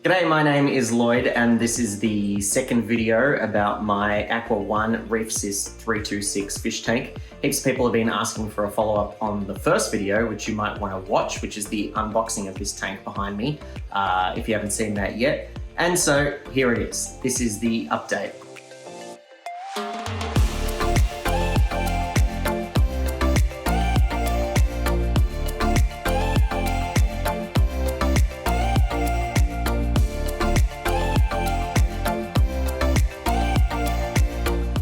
G'day, my name is Lloyd and this is the second video about my Aqua One ReefSys 326 fish tank. Heaps of people have been asking for a follow-up on the first video, which you might want to watch, which is the unboxing of this tank behind me, if you haven't seen that yet. And so here it is. This is the update.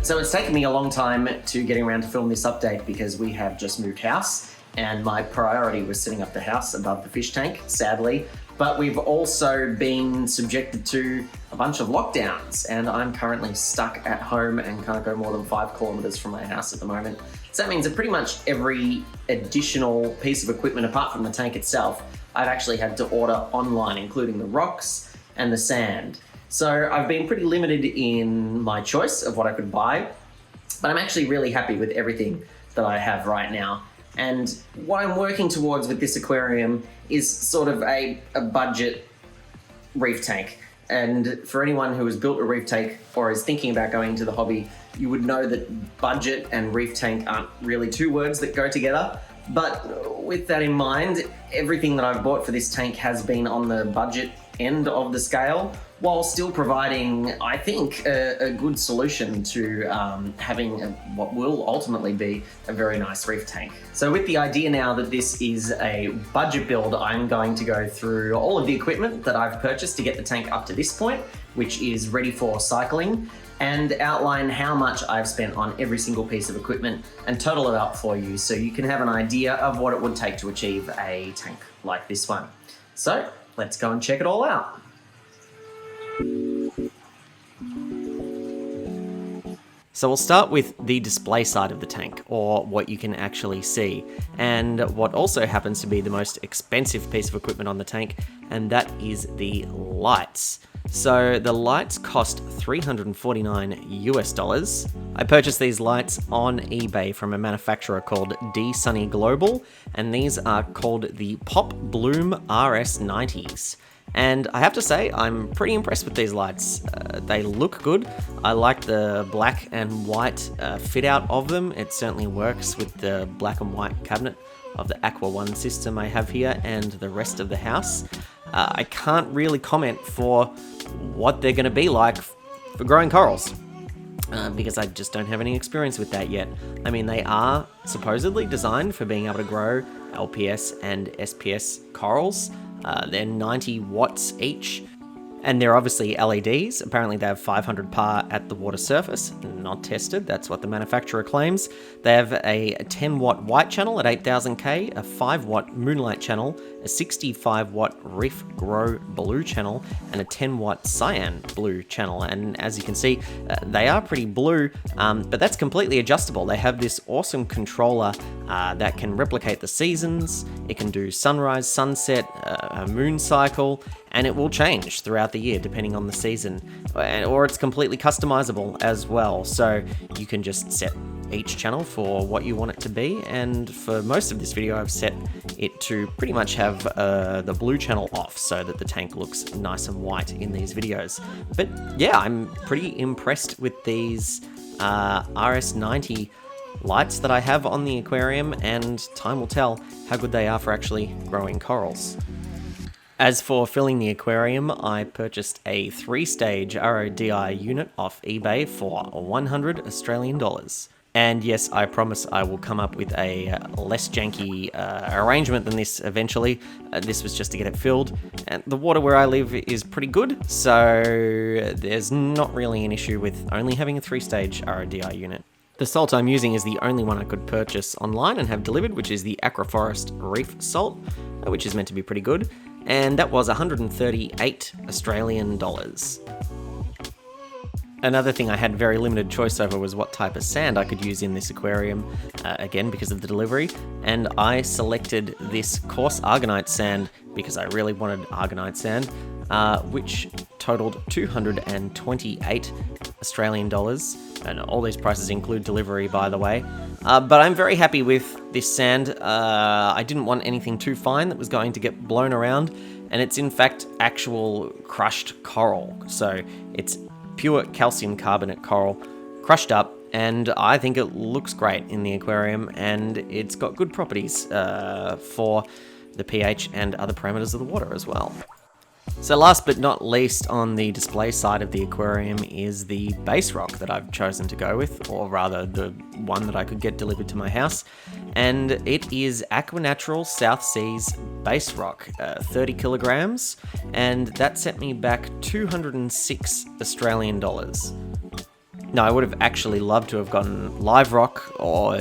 So it's taken me a long time to getting around to film this update because we have just moved house and my priority was setting up the house above the fish tank, sadly. But we've also been subjected to a bunch of lockdowns and I'm currently stuck at home and can't go more than 5 kilometers from my house at the moment. So that means that pretty much every additional piece of equipment apart from the tank itself, I've actually had to order online, including the rocks and the sand. So I've been pretty limited in my choice of what I could buy, but I'm actually really happy with everything that I have right now. And what I'm working towards with this aquarium is sort of a budget reef tank. And for anyone who has built a reef tank or is thinking about going into the hobby, you would know that budget and reef tank aren't really two words that go together. But with that in mind, everything that I've bought for this tank has been on the budget end of the scale, while still providing, I think, a good solution to having what will ultimately be a very nice reef tank. So with the idea now that this is a budget build, I'm going to go through all of the equipment that I've purchased to get the tank up to this point, which is ready for cycling, and outline how much I've spent on every single piece of equipment and total it up for you so you can have an idea of what it would take to achieve a tank like this one. So let's go and check it all out. So we'll start with the display side of the tank, or what you can actually see, and what also happens to be the most expensive piece of equipment on the tank, and that is the lights. So the lights cost $349 US. I purchased these lights on eBay from a manufacturer called D Sunny Global, and these are called the PopBloom RS90s. And I have to say, I'm pretty impressed with these lights. They look good. I like the black and white fit out of them. It certainly works with the black and white cabinet of the Aqua One system I have here and the rest of the house. I can't really comment for what they're going to be like for growing corals, because I just don't have any experience with that yet. I mean, they are supposedly designed for being able to grow LPS and SPS corals. They're 90 watts each, and they're obviously LEDs. Apparently they have 500 PAR at the water surface. Not tested, that's what the manufacturer claims. They have a 10 watt white channel at 8000K, a 5 watt moonlight channel, a 65 watt Reef Grow blue channel, and a 10 watt cyan blue channel. And as you can see, they are pretty blue, but that's completely adjustable. They have this awesome controller that can replicate the seasons. It can do sunrise, sunset, a moon cycle, and it will change throughout the year depending on the season, or it's completely customizable as well. So you can just set each channel for what you want it to be, and for most of this video I've set it to pretty much have the blue channel off so that the tank looks nice and white in these videos. But yeah, I'm pretty impressed with these RS90 lights that I have on the aquarium, and time will tell how good they are for actually growing corals. As for filling the aquarium, I purchased a 3-stage RODI unit off eBay for 100 Australian dollars. And yes, I promise I will come up with a less janky arrangement than this eventually. This was just to get it filled. And the water where I live is pretty good, so there's not really an issue with only having a 3-stage RODI unit. The salt I'm using is the only one I could purchase online and have delivered, which is the Aquaforest Reef salt, which is meant to be pretty good. And that was 138 Australian dollars. Another thing I had very limited choice over was what type of sand I could use in this aquarium, again because of the delivery, and I selected this Coarse Aragonite sand because I really wanted Aragonite sand, which totaled 228 Australian dollars, and all these prices include delivery, by the way. But I'm very happy with this sand. I didn't want anything too fine that was going to get blown around, and it's in fact actual crushed coral. So it's pure calcium carbonate coral crushed up, and I think it looks great in the aquarium, and it's got good properties for the pH and other parameters of the water as well. So last but not least on the display side of the aquarium is the base rock that I've chosen to go with, or rather the one that I could get delivered to my house, and it is Aqua Natural South Seas base rock, 30 kilograms, and that set me back 206 Australian dollars. Now, I would have actually loved to have gotten live rock or,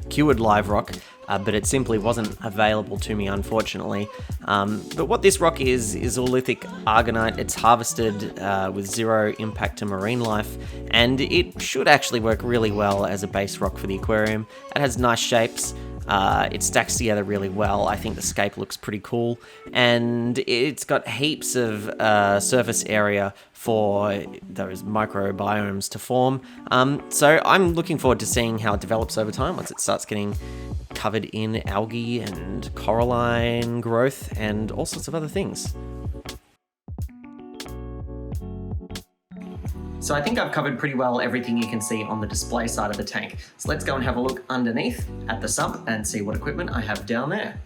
cured live rock, but it simply wasn't available to me, unfortunately. But what this rock is oolithic aragonite. It's harvested with zero impact to marine life, and it should actually work really well as a base rock for the aquarium. It has nice shapes. It stacks together really well. I think the scape looks pretty cool, and it's got heaps of surface area for those microbiomes to form. So I'm looking forward to seeing how it develops over time once it starts getting covered in algae and coralline growth and all sorts of other things. So I think I've covered pretty well everything you can see on the display side of the tank. So let's go and have a look underneath at the sump and see what equipment I have down there.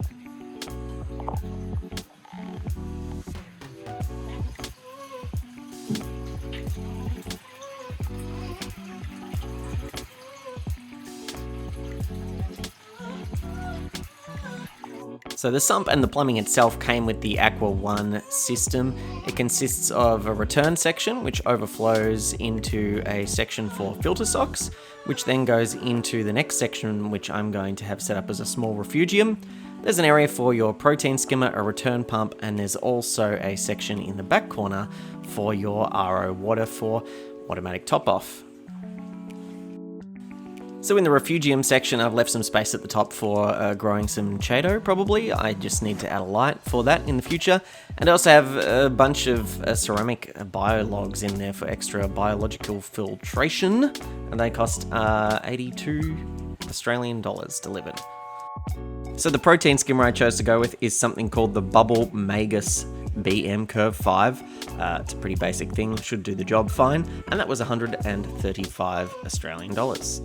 So the sump and the plumbing itself came with the Aqua One system. It consists of a return section which overflows into a section for filter socks, which then goes into the next section which I'm going to have set up as a small refugium. There's an area for your protein skimmer, a return pump, and there's also a section in the back corner for your RO water for automatic top off. So in the refugium section, I've left some space at the top for growing some Jebao, probably. I just need to add a light for that in the future. And I also have a bunch of ceramic biologs in there for extra biological filtration. And they cost 82 Australian dollars delivered. So the protein skimmer I chose to go with is something called the Bubble Magus BM Curve 5. It's a pretty basic thing, should do the job fine, and that was 135 Australian dollars.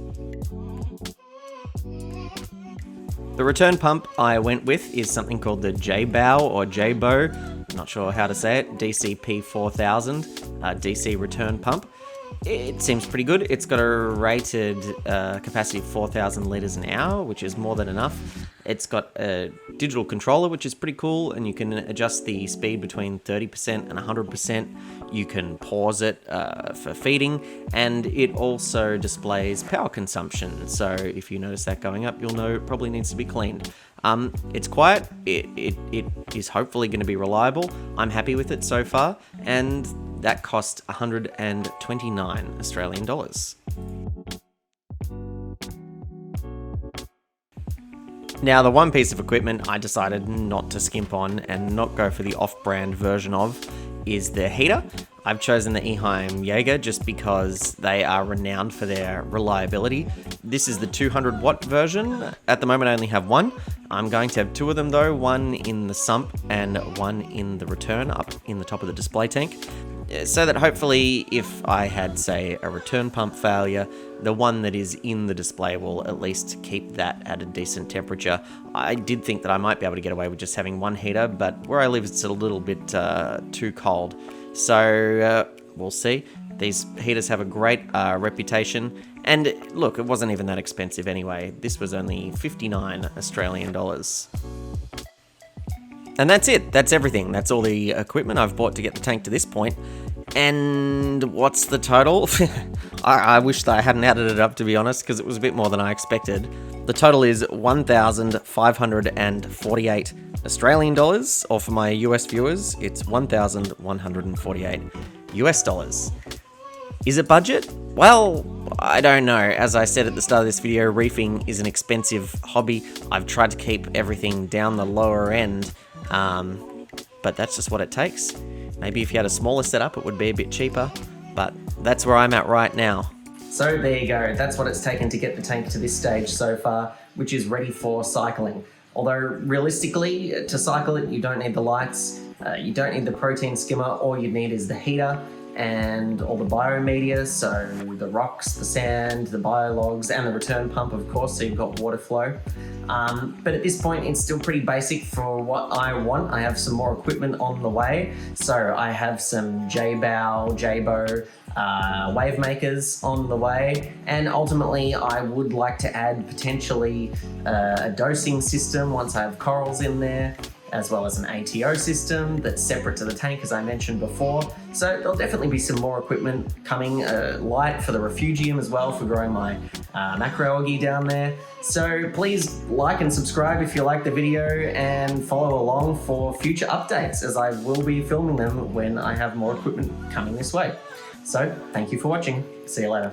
The return pump I went with is something called the Jebao or Jebao, not sure how to say it, DCP 4000 DC return pump. It seems pretty good. It's got a rated capacity of 4,000 litres an hour, which is more than enough. It's got a digital controller, which is pretty cool, and you can adjust the speed between 30% and 100%. You can pause it for feeding, and it also displays power consumption. So if you notice that going up, you'll know it probably needs to be cleaned. It's quiet. It is hopefully going to be reliable. I'm happy with it so far, and that cost 129 Australian dollars. Now, the one piece of equipment I decided not to skimp on and not go for the off-brand version of is the heater. I've chosen the Eheim Jager just because they are renowned for their reliability. This is the 200 watt version. At the moment I only have one. I'm going to have two of them though, one in the sump and one in the return up in the top of the display tank. So that hopefully if I had, say, a return pump failure, the one that is in the display will at least keep that at a decent temperature. I did think that I might be able to get away with just having one heater, but where I live it's a little bit too cold. So we'll see. These heaters have a great reputation, and look, it wasn't even that expensive anyway. This was only 59 Australian dollars. And that's it. That's everything. That's all the equipment I've bought to get the tank to this point. And what's the total? I wish that I hadn't added it up, to be honest, because it was a bit more than I expected. The total is 1,548 Australian dollars, or for my US viewers, it's 1,148 US dollars. Is it budget? Well, I don't know. As I said at the start of this video, reefing is an expensive hobby. I've tried to keep everything down the lower end, but that's just what it takes. Maybe if you had a smaller setup, it would be a bit cheaper, but that's where I'm at right now. So there you go. That's what it's taken to get the tank to this stage so far, which is ready for cycling. Although realistically, to cycle it, you don't need the lights. You don't need the protein skimmer. All you need is the heater and all the biomedia, so the rocks, the sand, the biologs, and the return pump, of course, so you've got water flow. But at this point, it's still pretty basic for what I want. I have some more equipment on the way. So I have some Jebao, wave makers on the way, and ultimately I would like to add potentially a dosing system once I have corals in there, as well as an ATO system that's separate to the tank, as I mentioned before. So there'll definitely be some more equipment coming, light for the refugium as well for growing my macroalgae down there. So please like and subscribe if you like the video, and follow along for future updates, as I will be filming them when I have more equipment coming this way. So thank you for watching. See you later.